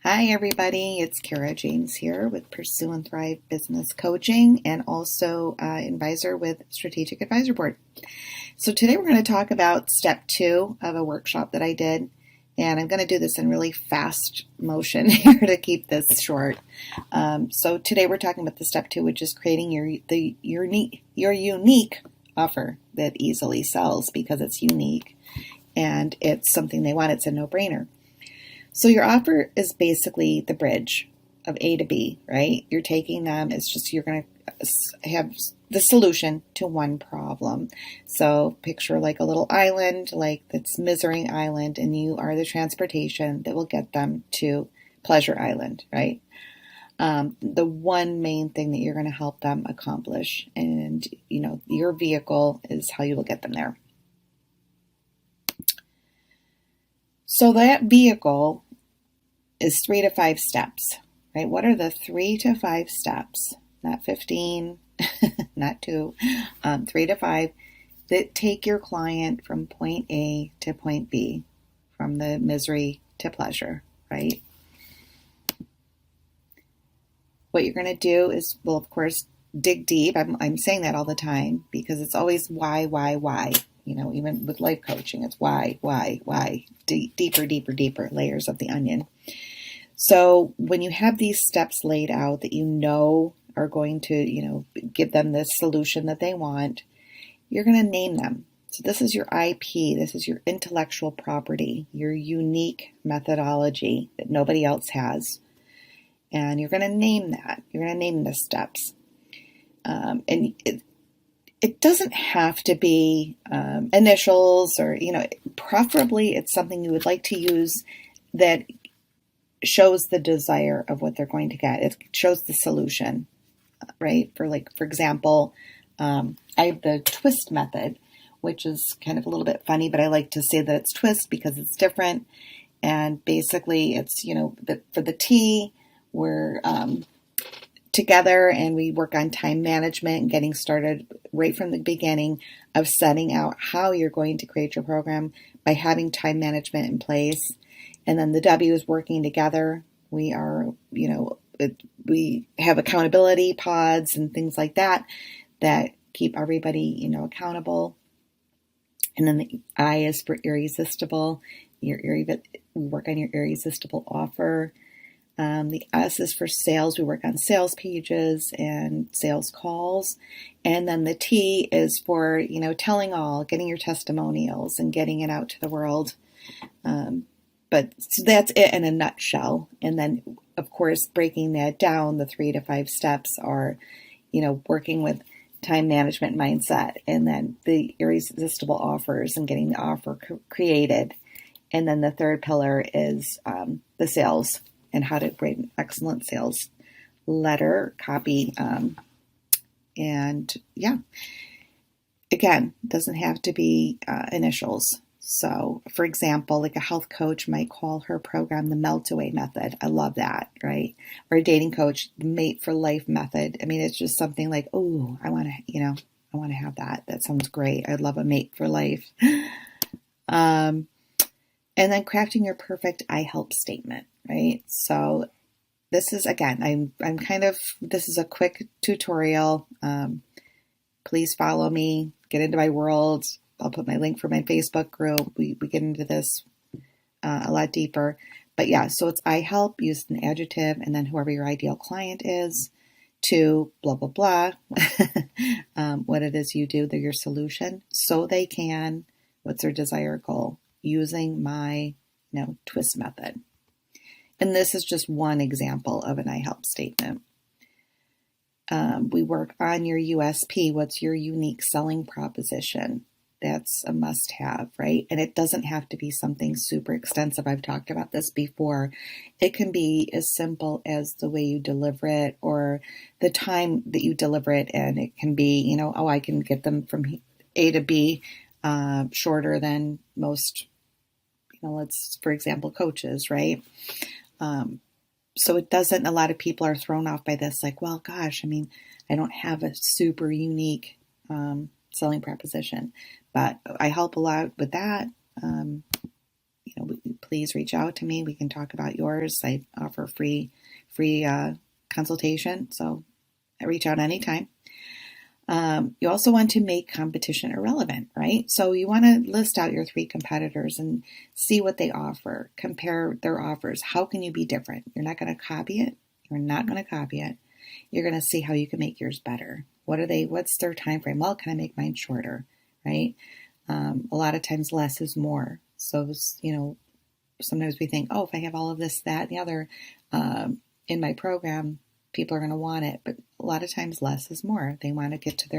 Hi, everybody. It's Kara James here with Pursue and Thrive Business Coaching and also advisor with Strategic Advisor Board. So today we're going to talk about step 2 of a workshop that I did. And I'm going to do this in really fast motion here to keep this short. So today we're talking about the step 2, which is creating your unique offer that easily sells because it's unique and it's something they want. It's a no-brainer. So your offer is basically the bridge of A to B, right? You're taking them, it's just you're going to have the solution to one problem. So picture like a little island, like that's Misery Island, and you are the transportation that will get them to Pleasure Island, right? The one main thing that you're going to help them accomplish, and your vehicle is how you will get them there. So that vehicle is 3 to 5 steps, right? What are the 3 to 5 steps? Not 15, not 2, 3 to 5 that take your client from point A to point B, from the misery to pleasure, right? What you're going to do is, well, of course, dig deep. I'm saying that all the time because it's always why. Even with life coaching, it's why, deeper layers of the onion. So when you have these steps laid out that are going to, give them the solution that they want, you're going to name them. So this is your IP, this is your intellectual property, your unique methodology that nobody else has. And you're going to name that. You're going to name the steps. And it doesn't have to be initials or, preferably it's something you would like to use that shows the desire of what they're going to get. It shows the solution, right? For example, I have the twist method, which is kind of a little bit funny, but I like to say that it's twist because it's different. And basically it's, for the T, we're together and we work on time management and getting started right from the beginning of setting out how you're going to create your program by having time management in place. And then the W is working together. We are, we have accountability pods and things like that keep everybody, accountable. And then the I is for irresistible. We work on your irresistible offer. The S is for sales. We work on sales pages and sales calls. And then the T is for, telling all, getting your testimonials and getting it out to the world. But so that's it in a nutshell. And then, of course, breaking that down, the 3 to 5 steps are, working with time management mindset, and then the irresistible offers and getting the offer created. And then the third pillar is the sales and how to create an excellent sales letter, copy. And yeah, again, doesn't have to be initials. So, for example, like a health coach might call her program the Meltaway method. I love that, right? Or a dating coach, the Mate for Life method. I mean, it's just something like, oh, I want to have that. That sounds great. I'd love a mate for life. And then crafting your perfect I help statement, right? So this is, again, this is a quick tutorial. Please follow me, get into my world. I'll put my link for my Facebook group. We get into this a lot deeper. But yeah, so it's I help, use an adjective, and then whoever your ideal client is, to blah, blah, blah, what it is you do, they're your solution, so they can, what's their desired goal, using my twist method. And this is just one example of an I help statement. We work on your USP, what's your unique selling proposition. That's a must-have, right? And it doesn't have to be something super extensive. I've talked about this before. It can be as simple as the way you deliver it or the time that you deliver it. And it can be, I can get them from A to B shorter than most, for example, coaches, right? So it doesn't, a lot of people are thrown off by this, like, well, gosh, I don't have a super unique selling proposition, but I help a lot with that. please reach out to me. We can talk about yours. I offer free consultation, so reach out anytime. You also want to make competition irrelevant, right? So you want to list out your 3 competitors and see what they offer. Compare their offers. How can you be different? You're not going to copy it. You're not going to copy it. You're going to see how you can make yours better. What's their time frame? Well, can I make mine shorter, right? A lot of times less is more. So, sometimes we think, if I have all of this, that, and the other in my program, people are going to want it. But a lot of times less is more. They want to get to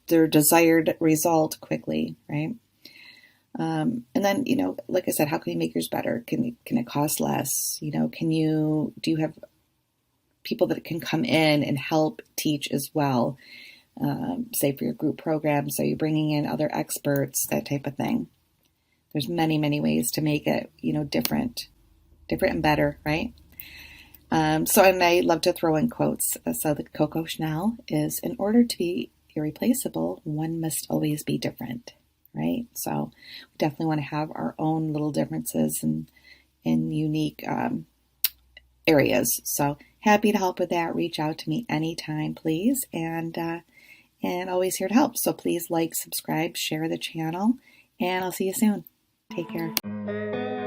their desired result quickly, right? And then, like I said, how can you make yours better? Can it cost less? Do you have people that can come in and help teach as well? Say for your group programs, are you bringing in other experts, that type of thing? There's many, many ways to make it, different and better, right? And I love to throw in quotes. So the Coco Chanel is, in order to be irreplaceable, one must always be different, right? So we definitely want to have our own little differences in unique areas. So happy to help with that. Reach out to me anytime, please. And always here to help. So please like, subscribe, share the channel, and I'll see you soon. Take care.